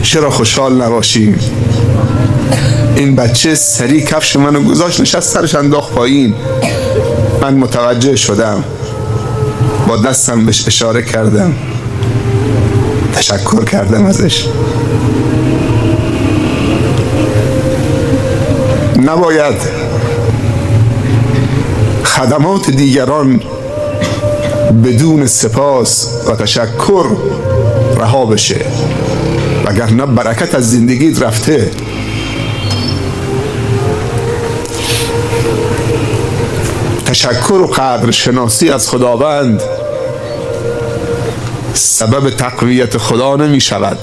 چرا خوشحال نباشیم؟ این بچه سری کفش منو گذاشت، نشست سرش انداخت پایین. من متوجه شدم، با دستم بهش اشاره کردم، تشکر کردم ازش. نباید خدمات دیگران بدون سپاس و تشکر رها بشه، وگرنه برکت از زندگیت رفته. تشکر و قدر شناسی از خداوند سبب تقویت خدا نمی شود.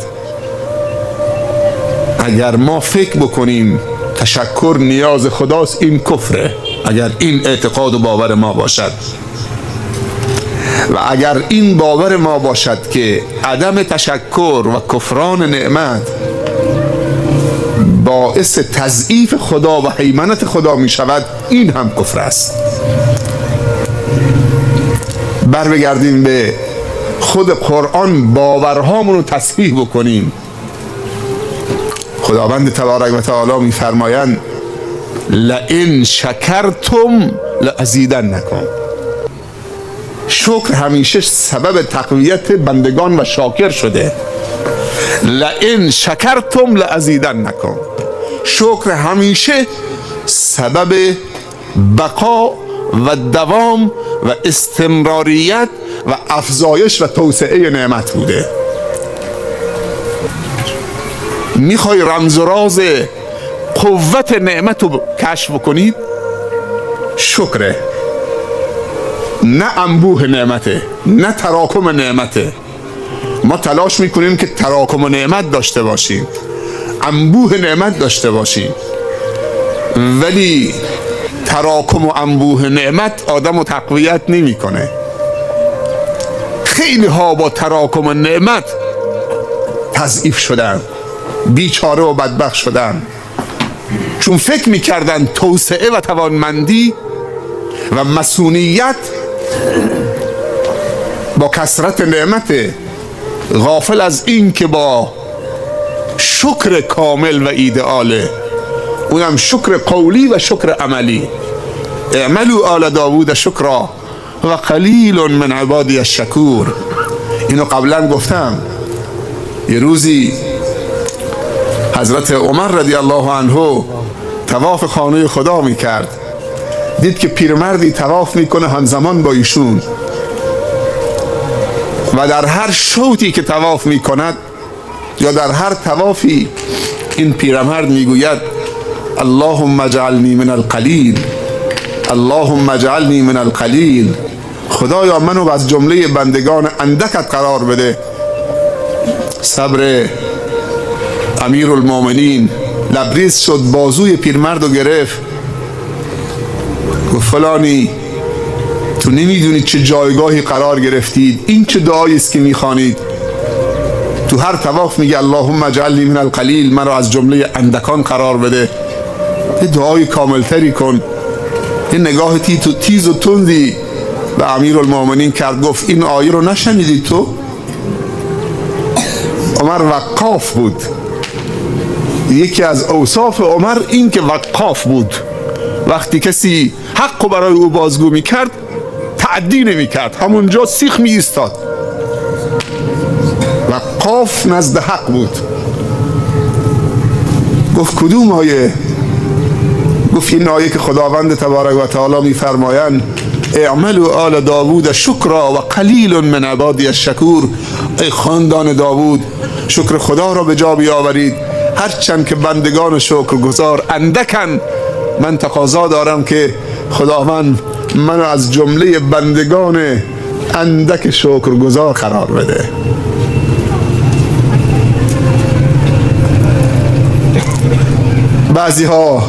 اگر ما فکر بکنیم تشکر نیاز خداست، این کفره. اگر این اعتقاد و باور ما باشد، و اگر این باور ما باشد که عدم تشکر و کفران نعمت باعث تضعیف خدا و هیمنت خدا می شود، این هم کفر است. بگردیم به خود قرآن، باورهامون رو تصحیح بکنیم. خداوند تبارک و تعالی می فرمایند لئن شکرتم لازیدنکم. شکر همیشه سبب تقویت بندگان و شاکر شده. لئن شکرتم لازیدنکم. شکر همیشه سبب بقا و دوام و استمراریت و افزایش و توسعه نعمت بوده. میخوای رمز و راز قوت نعمت رو کشف کنید؟ شکره، نه انبوه نعمته، نه تراکم نعمته. ما تلاش میکنیم که تراکم نعمت داشته باشیم، انبوه نعمت داشته باشیم، ولی تراکم و انبوه نعمت آدم رو تقویت نمیکنه. خیلی ها با تراکم نعمت تضعیف شدن، بیچاره و بدبخت شدن، چون فکر میکردن توسعه و توانمندی و مسئولیت با کثرت نعمت، غافل از این که با شکر کامل و ایدئاله، اونم شکر قولی و شکر عملی. اعملوا آل داوود شکرا و قلیل من عبادی الشکور. اینو قبلا گفتم. یه روزی حضرت عمر رضی الله عنه طواف خانه خدا میکرد، دید که پیرمردی طواف میکنه همزمان با ایشون، و در هر شوطی که طواف میکند یا در هر طوافی این پیرمرد میگوید اللهم اجعلنی من القلیل، اللهم اجعلنی من القلیل. خدایا منو از جمله بندگان اندکت قرار بده. صبر امیرالمومنین لبریز شد، بازوی پیرمرد رو گرفت، گفت فلانی تو نمیدونید چه جایگاهی قرار گرفتید، این چه دعایی است که میخوانید؟ تو هر طواف میگه اللهم اجعلنی من القلیل، من رو از جمله اندکان قرار بده. یه دعای کاملتری کن. یه نگاه تیز و تندی به امیرالمومنین کرد، گفت این آیه رو نشنیدی تو؟ عمر وقاف بود. یکی از اوصاف عمر این که وقاف بود. وقتی کسی حق برای او بازگو میکرد تعدی نمیکرد، همونجا سیخ می ایستاد. وقاف نزد حق بود. گفت کدوم آیه؟ گفت این آیه که خداوند تبارک و تعالی میفرمایند اعملوا آل داوود شکرا و قلیل من عبادی الشکور. ای خاندان داوود، شکر خدا را به جا بیاورید، هرچند که بندگان شکرگزار اندکن. من تقاضا دارم که خداوند منو از جمله بندگان اندک شکرگزار قرار بده. بعضی ها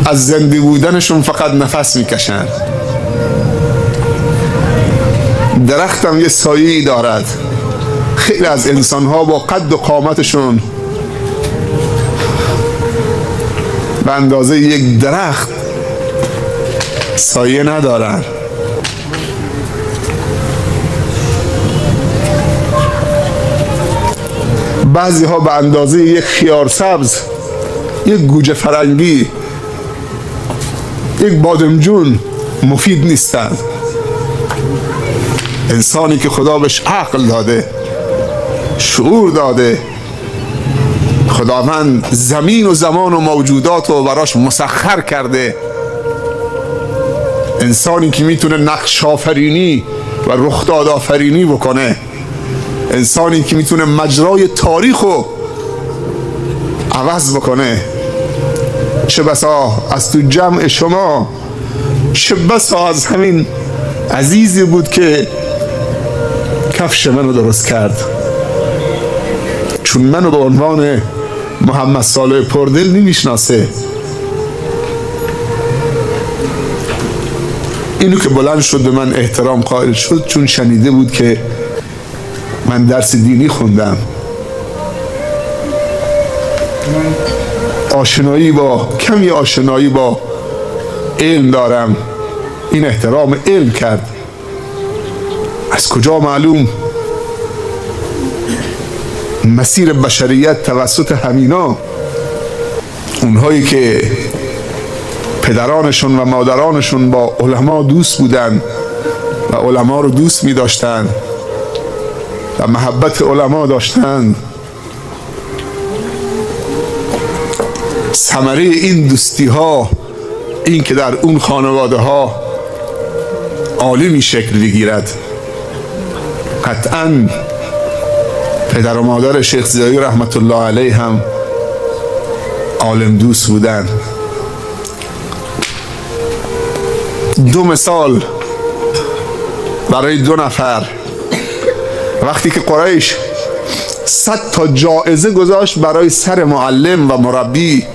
از زنده بودنشون فقط نفس میکشن. درختم یه سایه‌ای دارد. خیلی از انسان ها با قد و قامتشون به اندازه یک درخت سایه ندارن. بعضی ها به اندازه یک خیار سبز، یک گوجه فرنگی، یک بادمجون مفید نیستند. انسانی که خدا بهش عقل داده، شعور داده، خداوند زمین و زمان و موجودات رو براش مسخر کرده، انسانی که میتونه نقش آفرینی و رخداد آفرینی بکنه، انسانی که میتونه مجرای تاریخ رو عوض بکنه. چه بسا از تو جمع شما، چه بسا از همین عزیزی بود که کفش منو درست کرد، چون منو به عنوان محمد صالح پردل نمیشناسه. اینو که بلند شد به من احترام قائل شد، چون شنیده بود که من درس دینی خوندم، کمی آشنایی با علم دارم، این احترام علم کرد. از کجا معلوم مسیر بشریت توسط همینا، اونهایی که پدرانشون و مادرانشون با علما دوست بودن و علما رو دوست می داشتن و محبت علما داشتن، ثمره این دوستی ها این که در اون خانواده ها عالمی شکل بگیرد. قطعاً پدر و مادر شیخ زیایی رحمت الله علیه هم عالم دوست بودن. 2 مثال برای 2 نفر. وقتی که قریش 100 تا جایزه گذاشت برای سر معلم و مربی،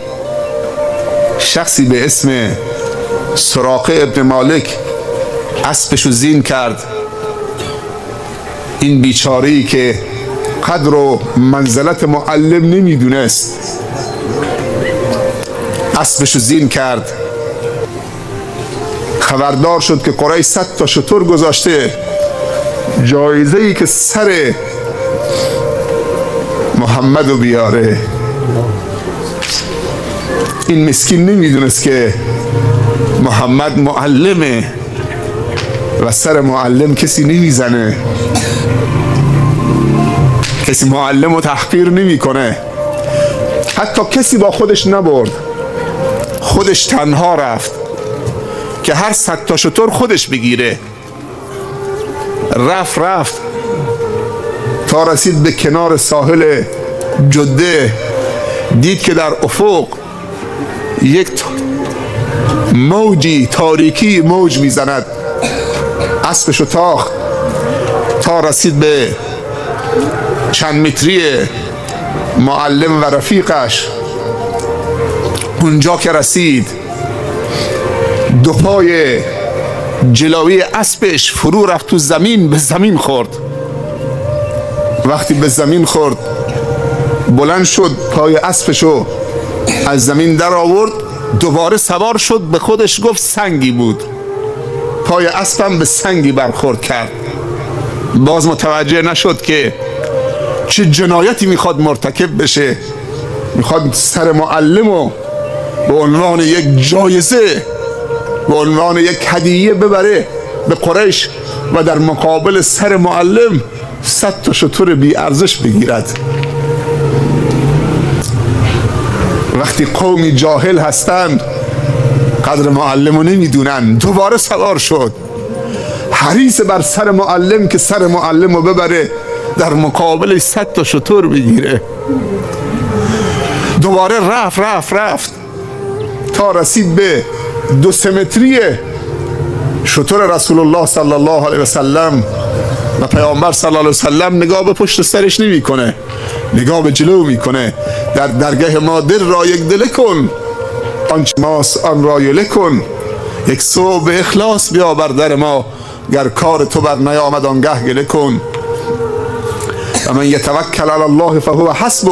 شخصی به اسم سراقه ابن مالک اسبشو زین کرد. این بیچاره‌ای که قدر و منزلت معلم نمیدونست، اسبشو زین کرد. خبردار شد که قریش 100 تا شتر گذاشته، جایزه‌ای که سر محمدو بیاره. این مسکین نمیدونست که محمد معلمه و سر معلم کسی نمیزنه، کسی معلم رو تحقیر نمی کنه. حتی کسی با خودش نبرد، خودش تنها رفت که هر 100 تا شتر خودش بگیره. رفت تا رسید به کنار ساحل جده، دید که در افق یک موجی تاریکی موج میزند. اسبشو تاخت تا رسید به چند متری معلم و رفیقش. اونجا که رسید، 2 پای جلوی اسبش فرو رفت تو زمین، به زمین خورد. وقتی به زمین خورد، بلند شد، پای اسبشو از زمین در آورد، دوباره سوار شد. به خودش گفت سنگی بود، پای اسبم به سنگی برخورد کرد. باز متوجه نشد که چه جنایتی میخواد مرتکب بشه. میخواد سر معلمو به عنوان یک جایزه، به عنوان یک هدیه ببره به قریش و در مقابل سر معلم 100 تا شتر بی ارزش بگیرد. وقتی قومی جاهل هستند، قدر معلمو نمیدونن، دوباره سوار شد، حریص بر سر معلم که سر معلمو ببره در مقابل 100 تا شتر بگیره. دوباره رفت تا رسید به 2 متری شتر رسول الله صلی الله علیه وسلم و پیامبر صلی الله علیه وسلم نگاه به پشت سرش نمی کنه، نگاه به جلو میکنه. در درگاه ما دل را یک دل کن، آنچه ماست آن را یله کن. یک صبح به اخلاص بیا بر در ما، گر کار تو بر نیامد آنگه گله کن. و من یتوکل علی الله فهو حسبه.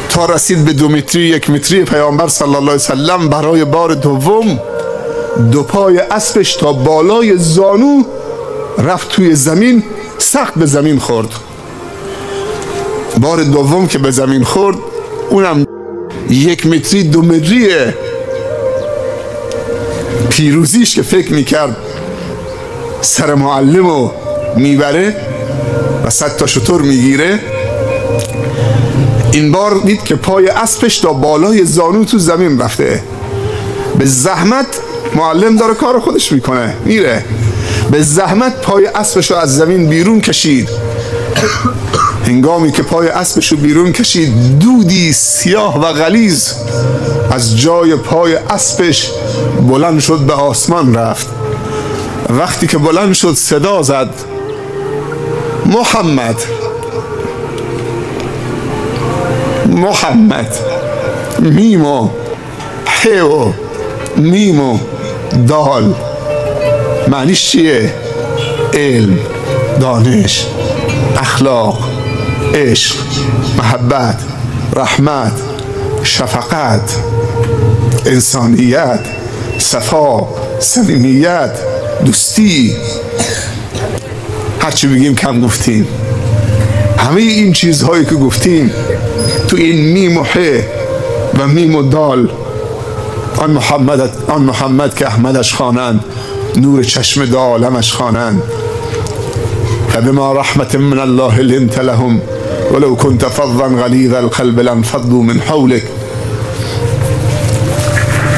تا رسید به 2 متری 1 متری پیامبر صلی الله علیه وسلم. برای بار دوم 2 پای اسبش تا بالای زانو رفت توی زمین، سخت به زمین خورد. بار دوم که به زمین خورد اونم 1 متری 2 متریه. پیروزیش که فکر میکرد سر معلمو میبره و 100 تا شتر میگیره، این بار دید که پای اسبش تا بالای زانو تو زمین رفته. به زحمت معلم داره کار خودش میکنه میره، به زحمت پای اسبشو از زمین بیرون کشید. هنگامی که پای اسبشو بیرون کشید، دودی سیاه و غلیظ از جای پای اسبش بلند شد به آسمان رفت. وقتی که بلند شد صدا زد محمد محمد، میمو حیو میمو دال. معنیش چیه؟ علم، دانش، اخلاق، عشق، محبت، رحمت، شفقت، انسانیت، صفا، صمیمیت، دوستی. هرچی بگیم کم گفتیم. همه این چیزهایی که گفتیم تو این میم و ح و میم و دال، آن محمد که احمدش خوانند، نور چشم دو عالمش خوانند. فبما رحمة من الله لنت لهم ولو كنت فظا غلیظ القلب لانفضوا من حولك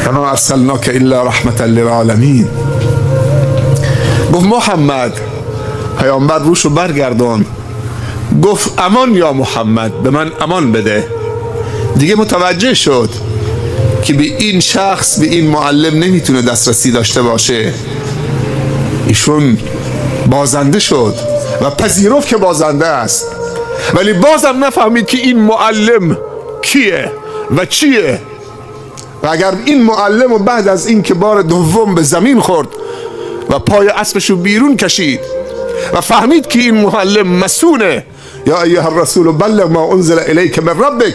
وما ارسلناك الا رحمة للعالمین. گفت محمد، پیامبر روشو برگردان، گفت امان یا محمد، به من امان بده. دیگه متوجه شد که به این شخص، به این معلم نمیتونه دسترسی داشته باشه. ایشون بازنده شد و پذیرفت که بازنده است، ولی بازم نفهمید که این معلم کیه و چیه. و اگر این معلم بعد از این که بار دوم به زمین خورد و پای اسبشو بیرون کشید و فهمید که این معلم مسونه، یا ایها الرسول بلغ ما انزل الیک من ربک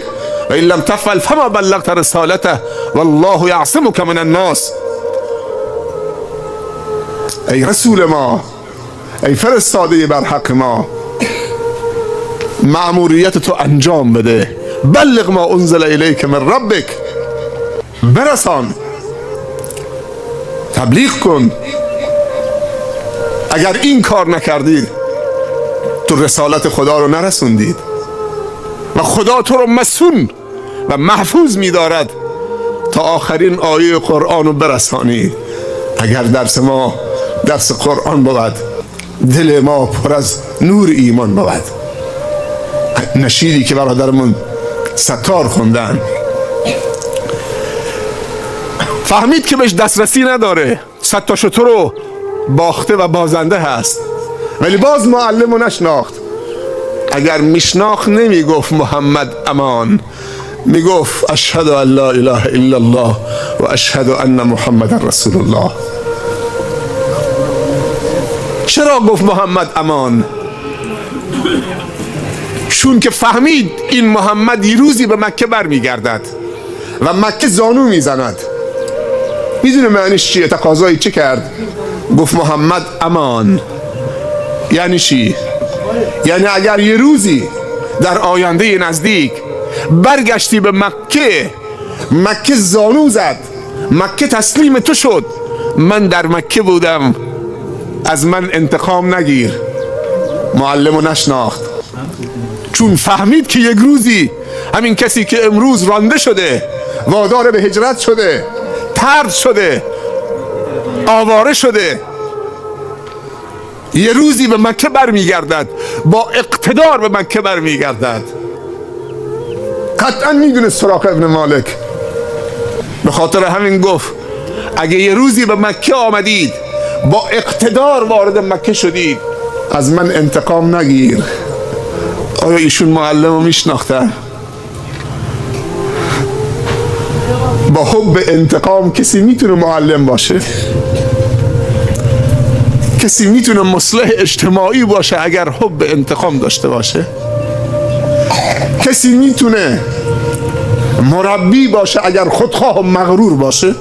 و این لم تفعل فما بلغت رسالته والله یعصمک من الناس. ای رسول ما، ای فرستاده بر حق ما، مأموریت تو انجام بده. بلغ ما انزل الیک من ربک، برسان، تبلیغ کن. اگر این کار نکردید تو رسالت خدا رو نرسوندید و خدا تو رو مسون و محفوظ می‌دارد تا آخرین آیه قرآن رو برسانید. اگر درس ما درس قرآن بود، دل ما پر از نور ایمان بود. نشیدی که برادرمون ستار خوندن، فهمید که بهش دسترسی نداره، 100 تا شتر رو باخته و بازنده هست، ولی باز معلم رو نشناخت. اگر میشناخت نمیگفت محمد امان، میگفت اشهد ان لا اله الا الله و اشهد ان محمد رسول الله. چرا گفت محمد امان؟ چون که فهمید این محمد یه روزی به مکه برمیگردد و مکه زانو میزند. میدونه معنیش چیه؟ تقاضایی چه کرد؟ گفت محمد امان. یعنی چی؟ یعنی اگر یه روزی در آینده نزدیک برگشتی به مکه، مکه زانو زد، مکه تسلیم تو شد، من در مکه بودم، از من انتقام نگیر. معلمو نشناخت، چون فهمید که یک روزی همین کسی که امروز رانده شده، وادار به هجرت شده، طرد شده، آواره شده، یه روزی به مکه برمیگردد، با اقتدار به مکه برمیگردد. قطعا میدونه سراقه ابن مالک. به خاطر همین گفت اگه یه روزی به مکه آمدید، با اقتدار وارد مکه شدید، از من انتقام نگیر. آیا ایشون معلم رو میشناخته؟ با حب انتقام کسی میتونه معلم باشه؟ کسی میتونه مصلح اجتماعی باشه اگر حب انتقام داشته باشه؟ کسی میتونه مربی باشه اگر خودخواه و مغرور باشه؟